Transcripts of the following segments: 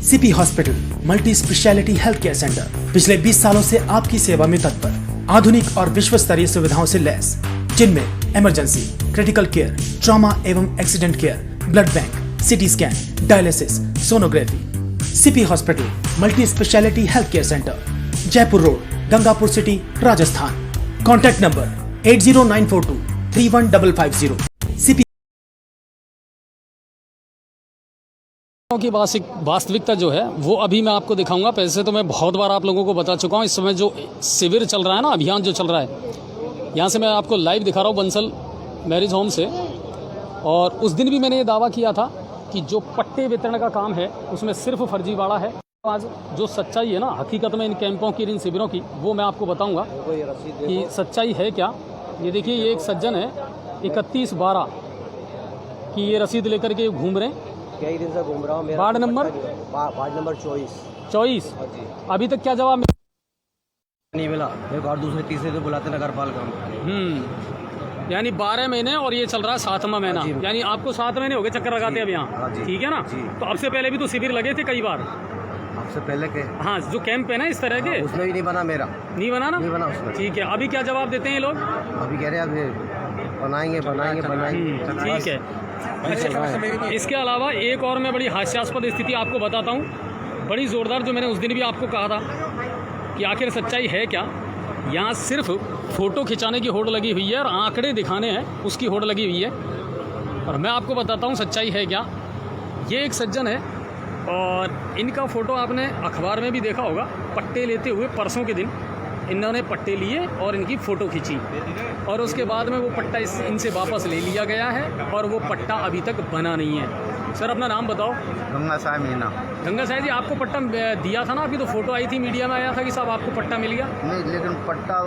City hospital multi speciality health care centre पिछले 20 सालों से आपकी सेवा में तत्पर, आधुनिक और विश्व स्तरीय सुविधाओं से लैस, जिनमें इमरजेंसी, क्रिटिकल केयर, ट्रॉमा एवं accident care, blood bank, CT scan, dialysis, sonography. City hospital multi speciality health care centre, Jaipur road, Gangapur city, Rajasthan. Contact number 80942 31550। City की वास्तविकता जो है वो अभी मैं आपको दिखाऊंगा। पैसे तो मैं बहुत बार आप लोगों को बता चुका हूं। इस समय जो शिविर चल रहा है ना, अभियान जो चल रहा है, यहाँ से मैं आपको लाइव दिखा रहा हूँ बंसल मैरिज होम से। और उस दिन भी मैंने ये दावा किया था कि जो पट्टे वितरण का काम है उसमें सिर्फ फर्जीवाड़ा है। आज जो सच्चाई है ना हकीकत में इन कैंपों की, इन शिविरों की, वो मैं आपको बताऊंगा कि सच्चाई है क्या। ये देखिए, ये एक सज्जन है 31/12 की ये रसीद लेकर के घूम रहे हैं। कई दिन से घूम रहा हूँ। Ward number 24। अभी तक क्या जवाब नहीं मिला। एक और दूसरे तीसरे को बुलाते नगर पालिका। यानी 12 महीने और ये चल रहा है 7वां महीना। यानी आपको 7 महीने हो गए चक्कर लगाते अब यहाँ, ठीक है ना। तो अब से पहले भी तो शिविर लगे थे कई बार। आपसे पहले के हाँ, जो कैंप है ना इस तरह के, उसमें भी नहीं बना मेरा। नहीं बना ना? नहीं बना उसमें। ठीक है, अभी क्या जवाब देते हैं ये लोग? अभी कह रहे हैं अब बनाएंगे। ठीक है। अच्छा, इसके अलावा एक और मैं बड़ी हास्यास्पद स्थिति आपको बताता हूँ, बड़ी ज़ोरदार, जो मैंने उस दिन भी आपको कहा था कि आखिर सच्चाई है क्या। यहाँ सिर्फ फ़ोटो खिंचाने की होड़ लगी हुई है और आंकड़े दिखाने हैं उसकी होड़ लगी हुई है। और मैं आपको बताता हूँ सच्चाई है क्या। ये एक सज्जन है और इनका फ़ोटो आपने अखबार में भी देखा होगा। पट्टे लेते हुए परसों के दिन इन्होंने पट्टे लिए और इनकी फ़ोटो खींची और उसके बाद में वो पट्टा इनसे वापस ले लिया गया है और वो पट्टा अभी तक बना नहीं है। सर, अपना नाम बताओ। गंगा साहब मीना। गंगा साहब जी, आपको पट्टा दिया था ना? आपकी तो फ़ोटो आई थी, मीडिया में आया था कि साहब आपको पट्टा मिल गया। नहीं, लेकिन पट्टा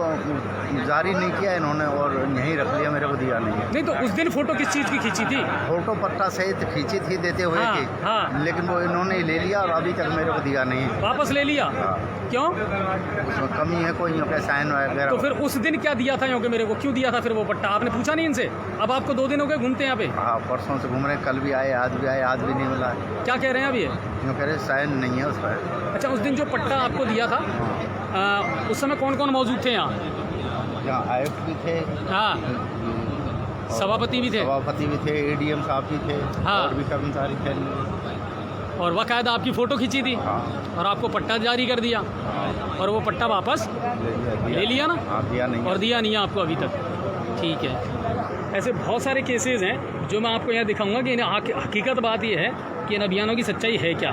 जारी नहीं किया इन्होंने और यहीं रख लिया, मेरे को दिया नहीं है। नहीं तो उस दिन फ़ोटो किस चीज़ की खींची थी? फोटो पट्टा सहित खींची थी देते हुए हाँ, की। हाँ। लेकिन वो इन्होंने ले लिया और अभी तक मेरे को दिया नहीं है। वापस ले लिया? हाँ। क्यों? उसमें कमी है कोई साइन वगैरह। तो फिर उस दिन क्या दिया था क्योंकि मेरे को क्यों दिया था फिर वो पट्टा? आपने पूछा नहीं इनसे? अब आपको 2 दिन हो गए घूमते यहाँ पे। हाँ, परसों से घूम रहे, कल भी आए, आज भी आए, आज भी नहीं मिला। क्या कह रहे हैं अब ये? यूँ कह रहे साइन नहीं है उस पर। अच्छा, उस दिन जो पट्टा आपको दिया था उस समय कौन कौन मौजूद थे यहाँ? यहाँ आयुक्त भी थे, हाँ, सभापति भी थे, एडीएम साहब भी थे, हाँ, और भी कर्मचारी थे। और बाकायदा आपकी फ़ोटो खींची थी। हाँ। और आपको पट्टा जारी कर दिया। हाँ। और वो पट्टा वापस ले लिया ना? हाँ, दिया नहीं। और दिया नहीं है आपको अभी तक। ठीक है। ऐसे बहुत सारे केसेस हैं जो मैं आपको यहाँ दिखाऊंगा कि हकीकत बात ये है कि इन अभियानों की सच्चाई है क्या।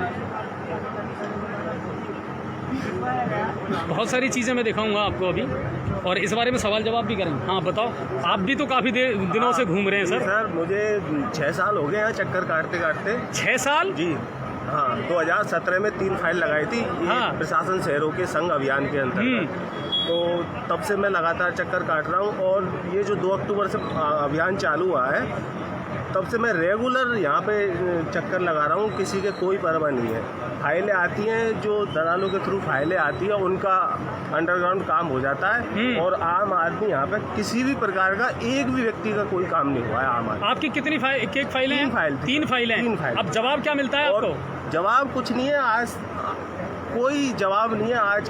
बहुत सारी चीज़ें मैं दिखाऊंगा आपको अभी और इस बारे में सवाल जवाब भी करेंगे। हाँ, बताओ। आप भी तो काफ़ी दिनों से घूम रहे हैं सर। सर, मुझे 6 साल हो गए यहाँ चक्कर काटते 6 साल? जी हाँ। 2017 में 3 फाइल लगाई थी। हाँ। प्रशासन शहरों के संघ अभियान के अंतर्गत। तो तब से मैं लगातार चक्कर काट रहा हूँ और ये जो 2 अक्टूबर से अभियान चालू हुआ है तब से मैं रेगुलर यहाँ पे चक्कर लगा रहा हूँ। किसी के कोई परवाह नहीं है। फाइलें आती हैं, जो दलालों के थ्रू फाइलें आती हैं, उनका अंडरग्राउंड काम हो जाता है और आम आदमी यहाँ पे किसी भी प्रकार का एक भी व्यक्ति का कोई काम नहीं हुआ है। आम आदमी। आपकी कितनी फाइलें? 3 फाइलें हैं। 3 फाइलें। अब जवाब क्या मिलता है आपको? जवाब कुछ नहीं है। आज कोई जवाब नहीं है। आज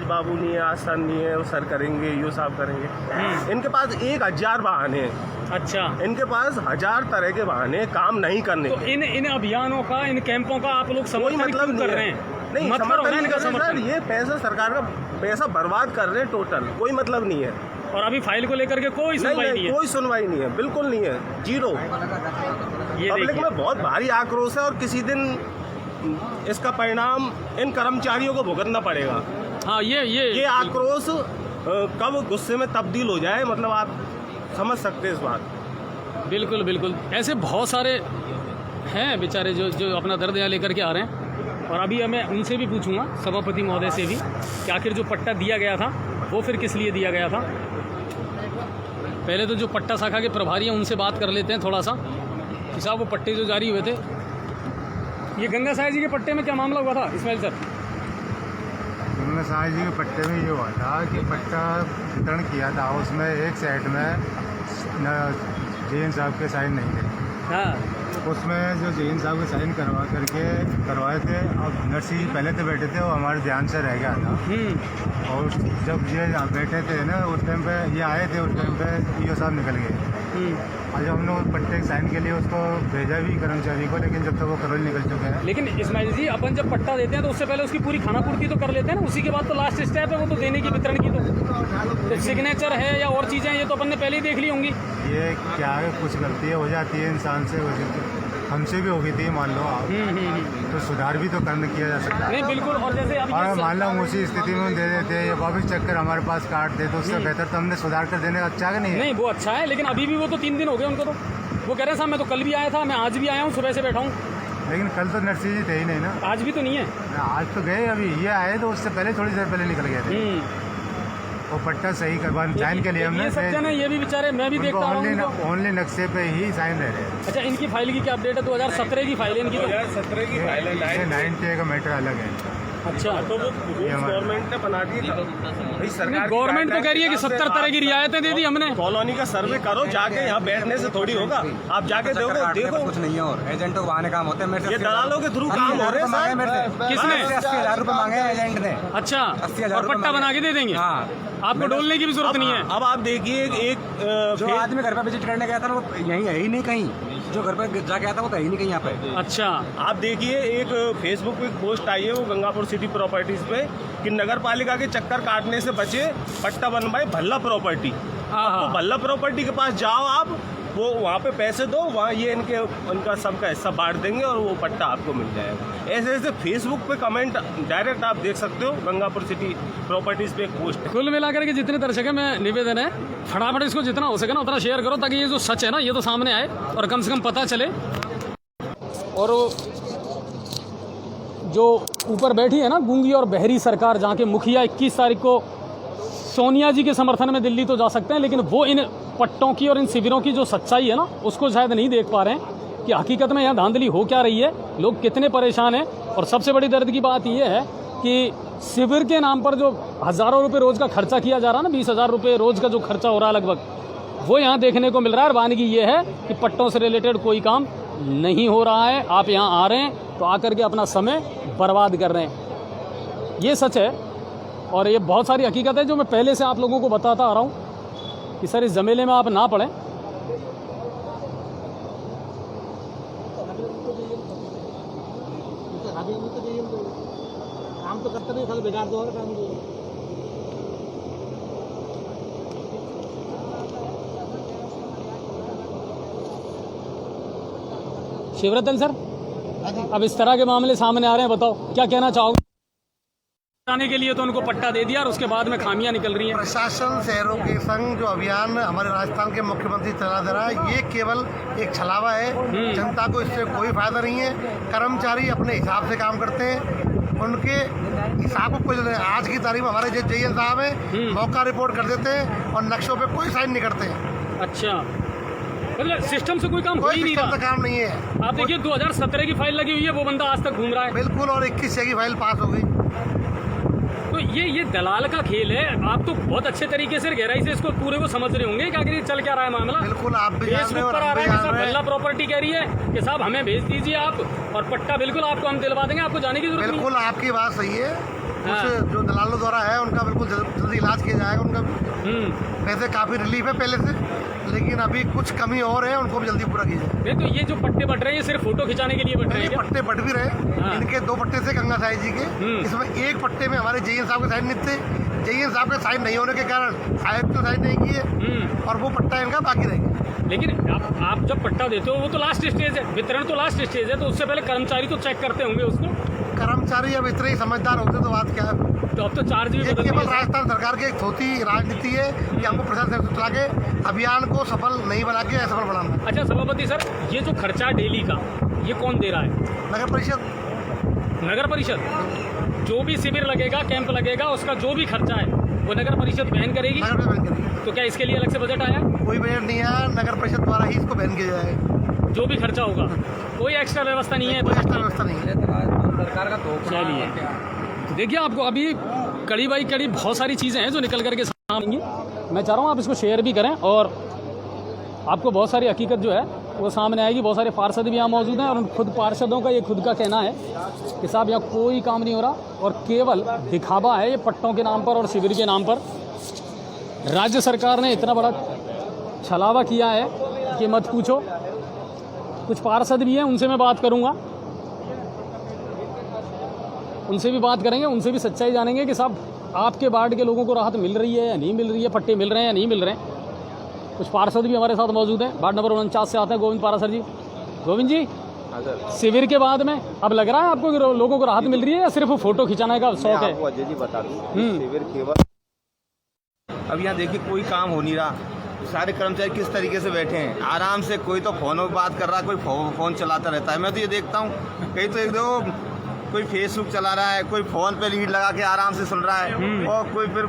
बाबू नहीं है, आज सर नहीं है, वो सर करेंगे, यो साहब करेंगे। इनके पास 1000 बहाने हैं। अच्छा, इनके पास 1000 तरह के बहाने काम नहीं करने तो के। इन अभियानों का, इन कैंपों का आप लोग समर्थन मतलब क्यों कर रहे हैं? नहीं, समर्थन ये पैसा सरकार का पैसा बर्बाद कर रहे हैं टोटल। कोई मतलब नहीं है। और अभी फाइल को लेकर के कोई सुनवाई नहीं है? कोई सुनवाई नहीं है, बिल्कुल नहीं है, जीरो। पब्लिक में बहुत भारी आक्रोश है और किसी दिन इसका परिणाम इन कर्मचारियों को भुगतना पड़ेगा। हाँ, ये आक्रोश कब गुस्से में तब्दील हो जाए, मतलब आप समझ सकते हैं इस बात। बिल्कुल बिल्कुल। ऐसे बहुत सारे हैं बेचारे जो अपना दर्द यहाँ लेकर के आ रहे हैं। और अभी मैं उनसे भी पूछूंगा, सभापति महोदय से भी, कि आखिर जो पट्टा दिया गया था वो फिर किस लिए दिया गया था। पहले तो जो पट्टा शाखा के प्रभारी हैं उनसे बात कर लेते हैं थोड़ा सा कि साहब वो पट्टे जो जारी हुए थे, ये गंगा साहब जी के पट्टे में क्या मामला हुआ था इस्माइल सर? गंगा साहब जी के पट्टे में ये हुआ था कि पट्टा वितरण किया था, उसमें एक साइड में जेएन साहब के साइन नहीं थे। हाँ। उसमें जो जैन साहब के साइन करवाए थे। अब नरसिंह जी पहले तो बैठे थे, वो हमारे ध्यान से रह गया था। और जब ये बैठे थे ना उस टाइम पे ये आए थे, उस टाइम पे ईओ साहब निकल गए। आज हमने उस पट्टे के साइन के लिए उसको भेजा भी कर्मचारी को, लेकिन जब तक वो करोल निकल चुके हैं। लेकिन इस्माइल जी, अपन जब पट्टा देते हैं तो उससे पहले उसकी पूरी खाना पूर्ति तो कर लेते हैं ना, उसी के बाद तो लास्ट स्टेप है वो तो देने की, वितरण की। तो सिग्नेचर है या और चीज़ें हैं, ये तो अपन ने पहले ही देख ली होंगी। ये क्या है, कुछ गलती हो जाती है इंसान से, हमसे भी हो गई थी मान लो आप, तो सुधार भी तो करना किया जा सकता है। नहीं बिल्कुल। और जैसे अब और मान लो हम उसी स्थिति में दे देते या वापस चक्कर हमारे पास काट दे, तो उससे बेहतर तो हमने सुधार कर देने अच्छा है नहीं? नहीं वो अच्छा है, लेकिन अभी भी वो तो 3 दिन हो गए उनको। तो वो कह रहे हैं साहब मैं तो कल भी आया था, मैं आज भी आया हूँ, सुबह से बैठा हूँ। लेकिन कल तो नरसिंह जी थे ही नहीं ना। आज भी तो नहीं है। आज तो गए, अभी ये आए तो उससे पहले थोड़ी देर पहले निकल गए थे। वो पट्टा सही करवा साइन के लिए हमने ये सब जन है, ये भी बेचारे, मैं भी देखता हूँ ओनली नक्शे पे ही साइन रह रहे हैं। अच्छा, इनकी फाइल की क्या अपडेट है? 2017 की फाइल है इनकी। तो 2017 की फाइल है, 90 का मैटर अलग है। अच्छा, तो वो गवर्नमेंट ने बना दी। भाई सरकार गवर्नमेंट तो कह रही है कि 70 तरह की रियायतें दे दी हमने। कॉलोनी का सर्वे करो जाके, यहाँ बैठने से थोड़ी होगा। आप जाके देखो कुछ नहीं है, और एजेंटों को आने काम होते हैं। मेरे ये दलालों के थ्रू काम हो रहे हैं साहब। किसने? 80,000 रुपए मांगे हैं एजेंट ने। अच्छा, 80,000 और पट्टा बना के दे देंगे? हाँ, आपको डोलने की भी जरूरत नहीं है। अब आप देखिए एक जो आदमी घर पे विजिट करने गया था ना, वो यहीं है ही नहीं कहीं। जो घर पे जाके आता वो तो है ही नहीं कहीं यहाँ पे। अच्छा, आप देखिए एक फेसबुक पे एक पोस्ट आई है वो गंगापुर सिटी प्रॉपर्टीज पे कि नगर पालिका के चक्कर काटने से बचे, पट्टा बनवाए भल्ला प्रॉपर्टी। तो भल्ला प्रॉपर्टी के पास जाओ आप, वो वहाँ पे पैसे दो, वहाँ ये उनका सबका हिस्सा बांट देंगे और वो पट्टा आपको मिल जाएगा। ऐसे ऐसे फेसबुक पे कमेंट डायरेक्ट आप देख सकते हो। गंगापुर सिटी प्रॉपर्टीज पे एक पोस्ट है। कुल मिलाकर के जितने दर्शक है, मैं निवेदन है फटाफट इसको जितना हो सके ना उतना शेयर करो, ताकि ये जो सच है ना ये तो सामने आए और कम से कम पता चले। और जो ऊपर बैठी है ना गूंगी और बहरी सरकार, जहाँ के मुखिया 21 तारीख को सोनिया जी के समर्थन में दिल्ली तो जा सकते हैं, लेकिन वो इन पट्टों की और इन शिविरों की जो सच्चाई है ना उसको शायद नहीं देख पा रहे हैं कि हकीकत में यहाँ धांधली हो क्या रही है, लोग कितने परेशान हैं। और सबसे बड़ी दर्द की बात यह है कि शिविर के नाम पर जो हज़ारों रुपये रोज़ का खर्चा किया जा रहा है ना, 20,000 रुपये रोज़ का जो खर्चा हो रहा है लगभग, वो यहाँ देखने को मिल रहा है। और वानगी ये है कि पट्टों से रिलेटेड कोई काम नहीं हो रहा है। आप यहाँ आ रहे हैं तो आकर के अपना समय बर्बाद कर रहे हैं, ये सच है। और ये बहुत सारी हकीकत है जो मैं पहले से आप लोगों को बताता आ रहा हूँ कि सर इस जमेले में आप ना पड़ें। काम तो करते नहीं, खाली बिगाड़ दो काम। शिवरतन सर, अब इस तरह के मामले सामने आ रहे हैं, बताओ क्या कहना चाहोगे? आने के लिए तो उनको पट्टा दे दिया और उसके बाद में खामियां निकल रही हैं। प्रशासन शहरों के संग जो अभियान हमारे राजस्थान के मुख्यमंत्री चला दे रहा है, ये केवल एक छलावा है। जनता को इससे कोई फायदा नहीं है। कर्मचारी अपने हिसाब से काम करते हैं, उनके हिसाब को कुछ आज की तारीख में हमारे जो जैन साहब हैं मौका रिपोर्ट कर देते हैं और नक्शों पे कोई साइन नहीं करते हैं। अच्छा, मतलब सिस्टम से कोई काम हो ही नहीं रहा। काम नहीं है। आप देखिए 2017 की फाइल लगी हुई है, वो बंदा आज तक घूम रहा है। बिल्कुल, और 21 की फाइल पास हो गई। तो ये दलाल का खेल है। आप तो बहुत अच्छे तरीके से गहराई से इसको पूरे को समझ रहे होंगे कि आखिर चल क्या रहा है मामला। बिल्कुल, आप भी जान रहे हो फेसबुक पर आ रहा है कि साहब भल्ला प्रॉपर्टी कह रही है कि साहब हमें भेज दीजिए आप, और पट्टा बिल्कुल आपको हम दिलवा देंगे, आपको जाने की जरूरत नहीं। बिल्कुल आपकी बात सही है। कुछ जो दलालों द्वारा है उनका बिल्कुल जल्दी इलाज किया जाएगा। उनका वैसे काफ़ी रिलीफ है पहले से, लेकिन अभी कुछ कमी और है, उनको भी जल्दी पूरा कीजिए। नहीं तो ये जो पट्टे बट रहे हैं ये सिर्फ फोटो खिंचाने के लिए बट रहे हैं क्या? पट्टे बट भी रहे। इनके 2 पट्टे थे गंगा साई जी के, इसमें एक पट्टे में हमारे जैन साहब के साइन नहीं थे। जैन साहब के साइन नहीं होने के कारण साहब तो साइन नहीं किए और वो पट्टा इनका बाकी रह गया। लेकिन आप जब पट्टा देते हो वो तो लास्ट स्टेज है, वितरण तो लास्ट स्टेज है, तो उससे पहले कर्मचारी तो चेक करते होंगे उसको। कर्मचारी अब इतने ही समझदार होते तो बात क्या है। तो अब तो चार्ज भी बदल केवल दिए। राजस्थान सरकार की एक थोती राजनीति है कि हमको प्रशासन चला के अभियान को सफल नहीं बना के असफल बनाना। अच्छा सभापति सर, ये जो खर्चा डेली का ये कौन दे रहा है? नगर परिषद। नगर परिषद जो भी शिविर लगेगा, कैंप लगेगा, उसका जो भी खर्चा है वो नगर परिषद वहन करेगी। नगर परिषद वहन करेगी। तो क्या इसके लिए अलग से बजट आया? कोई बजट नहीं आया, नगर परिषद द्वारा ही इसको वहन किया जाएगा। जो भी खर्चा होगा, कोई एक्स्ट्रा व्यवस्था नहीं है। कोई एक्स्ट्रा व्यवस्था नहीं है। सरकार का तो चलिए, तो देखिए आपको अभी कड़ी बाई कड़ी बहुत सारी चीज़ें हैं जो निकल करके सामने आएंगी। मैं चाह रहा हूँ आप इसको शेयर भी करें और आपको बहुत सारी हकीकत जो है वो सामने आएगी। बहुत सारे पार्षद भी यहाँ मौजूद हैं और उन खुद पार्षदों का ये खुद का कहना है कि साहब यहाँ कोई काम नहीं हो रहा और केवल दिखावा है ये पट्टों के नाम पर और शिविर के नाम पर। राज्य सरकार ने इतना बड़ा छलावा किया है कि मत पूछो। कुछ पार्षद भी हैं, उनसे मैं बात करूँगा, उनसे भी बात करेंगे, उनसे भी सच्चाई जानेंगे कि साहब आपके वार्ड के लोगों को राहत मिल रही है या नहीं मिल रही है, पट्टे मिल रहे हैं या नहीं मिल रहे हैं। कुछ पार्षद भी हमारे साथ मौजूद हैं। वार्ड नंबर 49 से आते हैं गोविंद पारासर जी। गोविंद जी, शिविर के बाद में अब लग रहा है आपको कि लोगों को राहत मिल रही है या सिर्फ फोटो खिंचाने का शौक है? अजय जी बता दूं, शिविर के बाद अब यहाँ देखिए कोई काम हो नहीं रहा। सारे कर्मचारी किस तरीके से बैठे हैं, आराम से। कोई तो फोनों पर बात कर रहा है, कोई फोन चलाता रहता है। मैं तो ये देखता हूँ कहीं तो एक दो कोई फेसबुक चला रहा है, कोई फोन पे लीड लगा के आराम से सुन रहा है, और कोई फिर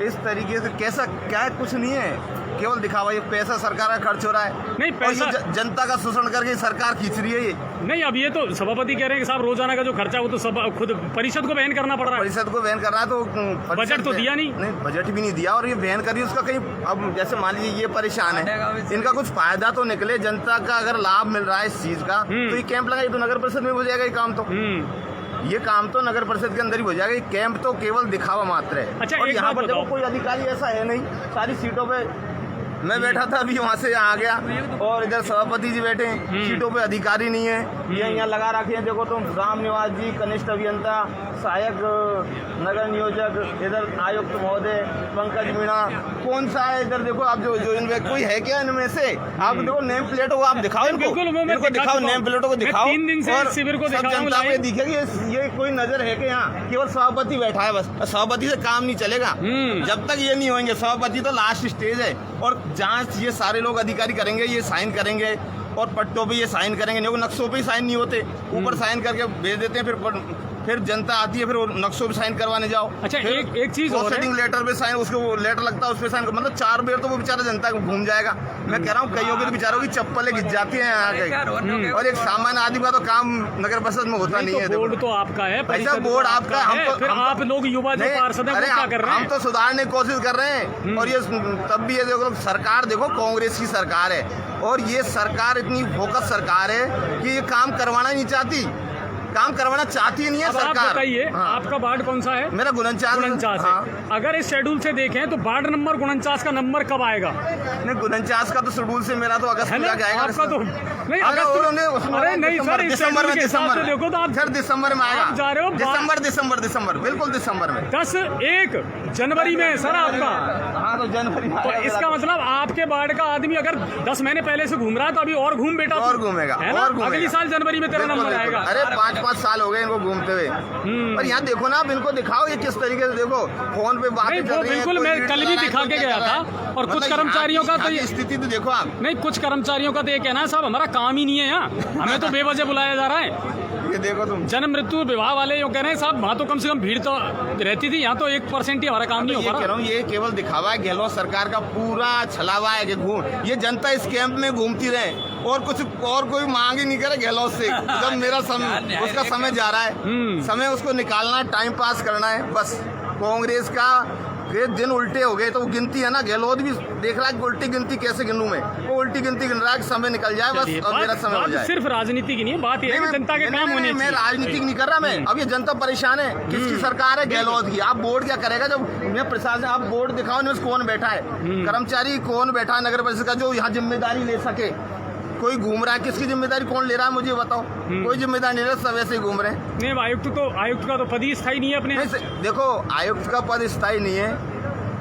इस तरीके से कैसा क्या है, कुछ नहीं है, केवल दिखावा। ये पैसा सरकार का खर्च हो रहा है, नहीं और ये जनता का शोषण करके सरकार खींच रही है ये। नहीं, अब ये तो सभापति कह रहे हैं कि साहब रोजाना का जो खर्चा वो तो सब खुद परिषद को वहन करना पड़ रहा है। परिषद को वहन करना है तो बजट तो दिया नहीं, बजट भी नहीं दिया, और ये वहन करिए उसका कहीं। अब जैसे मान लीजिए ये परेशान है, इनका कुछ फायदा तो निकले, जनता का अगर लाभ मिल रहा है इस चीज का, तो ये कैंप लगाइए तो नगर परिषद में हो जाएगा ये काम। तो ये काम तो नगर परिषद के अंदर ही हो जाएगा। ये कैंप तो केवल दिखावा मात्र है। अच्छा, और यहाँ पर देखो कोई अधिकारी ऐसा है नहीं, सारी सीटों पे मैं बैठा था, अभी वहाँ से यहाँ आ गया, और इधर सभापति जी बैठे हैं, सीटों पे अधिकारी नहीं है। ये यहाँ लगा रखे हैं, देखो तुम, राम निवास जी, कनिष्ठ अभियंता, सहायक नगर नियोजक, इधर आयुक्त महोदय पंकज मीणा, कौन सा है इधर देखो आप, जो इनमें कोई है क्या इनमें से? आप देखो नेम प्लेटों को आप दिखाओ, इनको दिखाओ, नेम प्लेटों को दिखाओ, 3 दिन से शिविर को सब जनता को दिखेगी ये कोई नजर है कि यहाँ केवल सभापति बैठा है बस। सभापति से काम नहीं चलेगा जब तक ये नहीं होंगे। सभापति तो लास्ट स्टेज है, और जांच ये सारे लोग अधिकारी करेंगे, ये साइन करेंगे, और पट्टों पे ये साइन करेंगे, नहीं नक्शों पे ही साइन नहीं होते, ऊपर साइन करके भेज देते हैं, फिर जनता आती है, फिर वो नक्शों पे साइन करवाने जाओ। अच्छा, एक चीज और है, लेटर पे साइन, उसको लेटर लगता है उस पे साइन, मतलब 4 बार तो वो बेचारा जनता को घूम जाएगा। मैं कह रहा हूँ कईयों के बेचारों की चप्पलें घिस जाती हैं यहाँ के, और एक सामान्य आदमी का तो काम नगर परिषद में होता नहीं है। बोर्ड तो आपका है, ऐसा बोर्ड आपका है, फिर आप लोग युवा जो पार्षद हैं वो क्या कर रहे हैं? हम तो सुधारने की कोशिश कर रहे हैं, और ये तब भी ये देखो सरकार, देखो कांग्रेस की सरकार है, और ये सरकार इतनी फोकस सरकार है कि ये काम करवाना नहीं चाहती, काम करवाना चाहती नहीं है सरकार। आप बताइए, आपका वार्ड कौन सा है? मेरा 49 है। अगर इस शेड्यूल से देखें तो वार्ड नंबर 49 का नंबर कब आएगा? नहीं, 49 का तो शेड्यूल से मेरा तो अगस्त में आएगा। आपका तो नहीं, अरे नहीं सर, दिसंबर में, देखो तो आप सर दिसंबर में आएगा, जा रहे हो दिसंबर बिल्कुल दिसंबर में, 10-1 जनवरी में सर आपका। हाँ तो जनवरी में, तो इसका मतलब आपके वार्ड का आदमी अगर 10 महीने पहले से घूम रहा है तो अभी और घूम बेटा, और घूमेगा, अगली साल जनवरी में तेरा नंबर आएगा। अरे 5 साल हो गए इनको घूमते हुए, और यहाँ देखो ना, आप इनको दिखाओ ये किस तरीके से, देखो फोन पे बात कर रही है। बिल्कुल, मैं कल भी दिखा के गया था, और कुछ कर्मचारियों का तो ये स्थिति तो देखो आप। नहीं, कुछ कर्मचारियों का तो ये कहना है साहब हमारा काम ही नहीं है यहाँ, हमें तो बेवजह बुलाया जा रहा है। ये देखो तुम, जन्म मृत्यु विवाह वाले यो कह रहे हैं साहब वहाँ तो कम से कम भीड़ तो रहती थी, यहाँ तो 1% ही हमारा काम नहीं हो पा रहा। कह रहा हूँ ये केवल दिखावा है, गहलोत सरकार का पूरा छलावा है कि ये जनता इस कैंप में घूमती रहे, और कोई मांग ही नहीं करे गहलोत से। जब मेरा समय, उसका समय जा रहा है, समय उसको निकालना है, टाइम पास करना है बस। कांग्रेस का ये दिन उल्टे हो गए तो वो गिनती है ना, गहलोत भी देख रहा है उल्टी गिनती कैसे गिनूं मैं, वो उल्टी गिनती गिन रहा है, समय निकल जाए बस, और मेरा समय हो जाए। सिर्फ राजनीति की नहीं है बात, ये है जनता के काम होने। मैं राजनीति नहीं कर रहा मैं, अब ये जनता परेशान है। किसकी सरकार है? गहलोत की। आप बोर्ड क्या करेगा जब मैं प्रशासन, आप बोर्ड दिखाओ ना, कौन बैठा है, कर्मचारी कौन बैठा है नगर परिषद का जो यहाँ जिम्मेदारी ले सके? कोई घूम रहा है, किसकी जिम्मेदारी कौन ले रहा है मुझे बताओ? कोई जिम्मेदारी नहीं, सब ऐसे ही घूम रहे हैं। नहीं, आयुक्त का तो पद ही स्थायी नहीं है अपने। देखो आयुक्त का पद स्थायी नहीं है,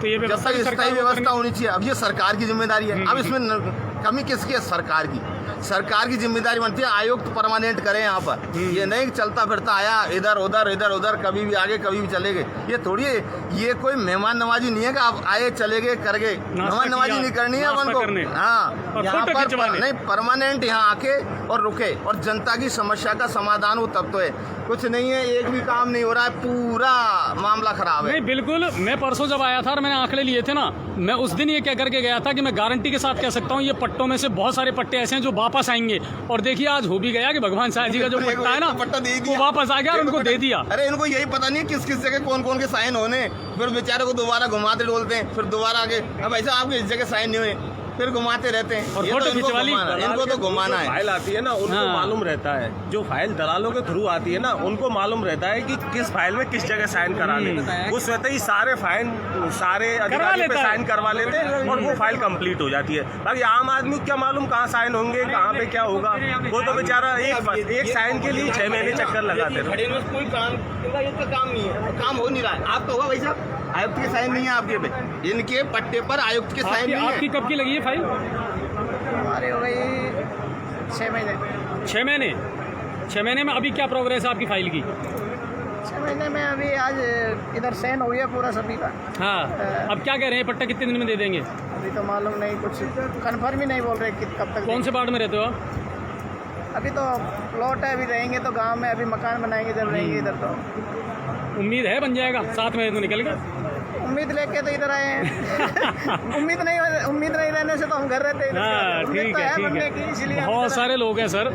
तो ये जब तक स्थायी व्यवस्था होनी चाहिए। अब ये सरकार की जिम्मेदारी है, अब इसमें कमी किसकी है? सरकार की जिम्मेदारी बनती है आयुक्त परमानेंट करें यहाँ पर। ये नहीं चलता फिरता आया इधर उधर, कभी भी आगे कभी भी चले गए। ये थोड़ी है, ये कोई मेहमान नवाजी नहीं है कि आप आए चले गए कर गए, मेहमान नवाजी नहीं करनी है अपन को। हाँ, यहाँ पर नहीं, परमानेंट यहाँ आके और रुके, और जनता की समस्या का समाधान हो तब तो है। कुछ नहीं है, एक भी काम नहीं हो रहा है, पूरा मामला खराब है। नहीं बिल्कुल, मैं परसों जब आया था और मैंने आंकड़े लिए थे ना, मैं उस दिन ये कह करके गया था कि मैं गारंटी के साथ कह सकता हूँ ये पट्टों में से बहुत सारे पट्टे ऐसे हैं जो वापस आएंगे, और देखिए आज हो भी गया कि भगवान शाह जी का जो पट्टा है ना वो वापस आ गया और उनको दे दिया। अरे इनको यही पता नहीं किस किस जगह कौन के साइन होने, फिर बेचारे को दोबारा घुमाते डोलते हैं, फिर दोबारा आगे। अब ऐसा आपके इस जगह साइन नहीं हुए, फिर घुमाते रहते हैं। और ये फोटो तो इनको खिंचवाली? घुमाना है, इनको तो घुमाना है। फाइल आती है ना, उनको हाँ। मालूम रहता है। जो फाइल दलालों के थ्रू आती है ना, उनको मालूम रहता है कि किस फाइल में किस जगह साइन कराने। वो स्वतः ही सारे फाइन सारे अधिकारियों पे लेता है। साइन करवा लेते हैं और वो फाइल कंप्लीट हो जाती है। बाकी आम आदमी को क्या मालूम कहाँ साइन होंगे, कहाँ पे क्या होगा। वो तो बेचारा एक साइन के लिए 6 महीने चक्कर लगाते हैं। खड़े में कोई काम इनका काम नहीं है, काम हो नहीं रहा है। आपका होगा भाई साहब, आयुक्त के साइन नहीं है आपके पे, इनके पट्टे पर आयुक्त के साइन नहीं आपकी है। कब की लगी है फाइल? हमारे हो गई 6 महीने। 6 महीने। 6 महीने में अभी क्या प्रोग्रेस है आपकी फाइल की? 6 महीने में अभी आज इधर साइन हो गया पूरा सभी का। हाँ, अब क्या कह रहे हैं, पट्टा कितने दिन में दे देंगे? अभी तो मालूम नहीं, कुछ कंफर्म ही नहीं बोल रहे कि कब तक। कौन से वार्ड में रहते हो आप? अभी तो प्लॉट है, अभी रहेंगे तो गांव में, अभी मकान बनाएंगे जब रहेंगे इधर। तो उम्मीद है बन जाएगा, 7 महीने तो निकल गए। उम्मीद लेके तो इधर आए हैं। उम्मीद नहीं रहने से तो हम घर रहते हैं। हाँ, उम्मीद ठीक तो है, बनने ठीक की, है। इसलिए हम बहुत इधर सारे लोग हैं सर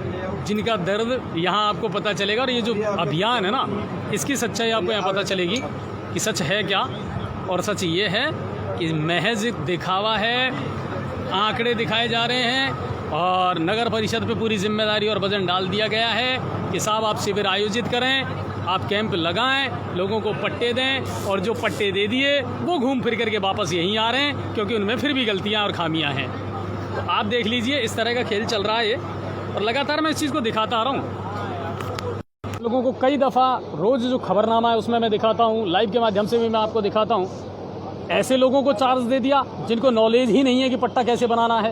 जिनका दर्द यहाँ आपको पता चलेगा, और ये जो अभियान है ना, इसकी सच्चाई आपको यहाँ पता चलेगी कि सच है क्या। और सच ये है कि महज दिखावा है, आंकड़े दिखाए जा रहे हैं, और नगर परिषद पे पूरी जिम्मेदारी और वजन डाल दिया गया है कि साहब आप शिविर आयोजित करें, आप कैंप लगाएं, लोगों को पट्टे दें, और जो पट्टे दे दिए वो घूम फिर करके वापस यहीं आ रहे हैं, क्योंकि उनमें फिर भी गलतियां और खामियां हैं। तो आप देख लीजिए, इस तरह का खेल चल रहा है ये, और लगातार मैं इस चीज़ को दिखाता आ रहा हूँ लोगों को। कई दफ़ा रोज़ जो खबरनामा है उसमें मैं दिखाता हूँ, लाइव के माध्यम से भी मैं आपको दिखाता हूँ। ऐसे लोगों को चार्ज दे दिया जिनको नॉलेज ही नहीं है कि पट्टा कैसे बनाना है।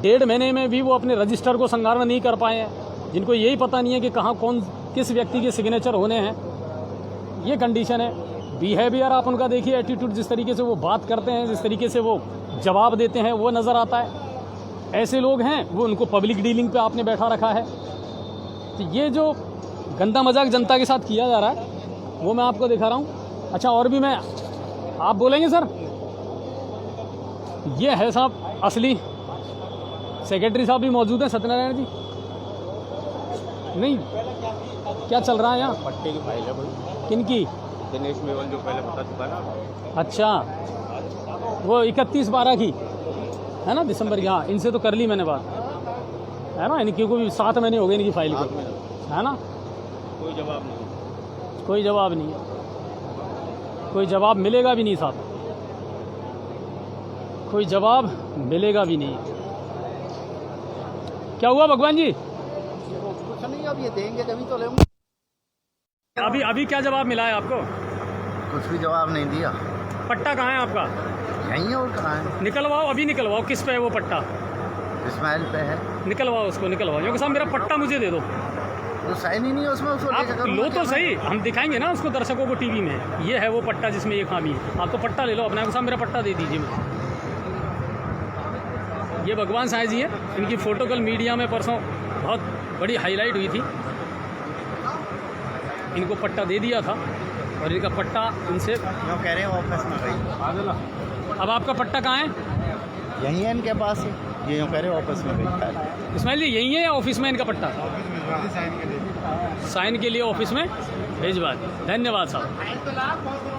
1.5 महीने में भी वो अपने रजिस्टर को संगारण नहीं कर पाए हैं, जिनको यही पता नहीं है कि कहाँ कौन किस व्यक्ति के सिग्नेचर होने हैं। ये कंडीशन है। बिहेवियर आप उनका देखिए, एटीट्यूड, जिस तरीके से वो बात करते हैं, जिस तरीके से वो जवाब देते हैं, वो नज़र आता है। ऐसे लोग हैं, वो उनको पब्लिक डीलिंग पे आपने बैठा रखा है। तो ये जो गंदा मजाक जनता के साथ किया जा रहा है वो मैं आपको दिखा रहा हूँ। अच्छा, और भी मैं, आप बोलेंगे सर, ये है साहब असली सेक्रेटरी साहब भी मौजूद हैं, सत्यनारायण जी। नहीं, क्या चल रहा है यहाँ? पट्टे की फाइल है भाई, किनकी? दिनेश मेवल जो पहले बता चुका ना। अच्छा, वो 31/12 की है ना, दिसंबर की। हाँ, इनसे तो कर ली मैंने बात, है ना। इनकी को भी 7 महीने हो गए इनकी फाइल को, है ना। कोई जवाब नहीं, कोई जवाब नहीं है, कोई जवाब मिलेगा भी नहीं साहब, कोई जवाब मिलेगा भी नहीं। क्या हुआ भगवान जी? कुछ नहीं, अब ये देंगे जब तो लेंगे। अभी क्या जवाब मिला है आपको? कुछ भी जवाब नहीं दिया। पट्टा कहाँ है आपका? यहीं है और कहाँ है? निकलवाओ, अभी निकलवाओ। किस पे है वो पट्टा? इस्माइल पे है। निकलवाओ उसको, निकलवाओ। क्योंकि साहब मेरा पट्टा मुझे दे दो। वो साइन ही नहीं है उसमें, उसको आप लेकर लो तो सही, हम दिखाएंगे ना उसको दर्शकों को टीवी में। ये है वो पट्टा जिसमें ये खामी है। आप तो पट्टा ले लो अपना, साहब मेरा पट्टा दे दीजिए मुझे। ये भगवान साहब जी हैं, इनकी फ़ोटो कल मीडिया में परसों बहुत बड़ी हाईलाइट हुई थी। इनको पट्टा दे दिया था और इनका पट्टा इनसे कह रहे हैं ऑफिस में भाई। अब आपका पट्टा कहाँ है? यहीं है इनके पास ही, ये यूँ कह रहे हैं ऑफिस में भाई। इस्माइल जी यहीं है या ऑफिस में इनका पट्टा? साइन के लिए साइन के लिए ऑफिस में भिजवा दें। धन्यवाद साहब।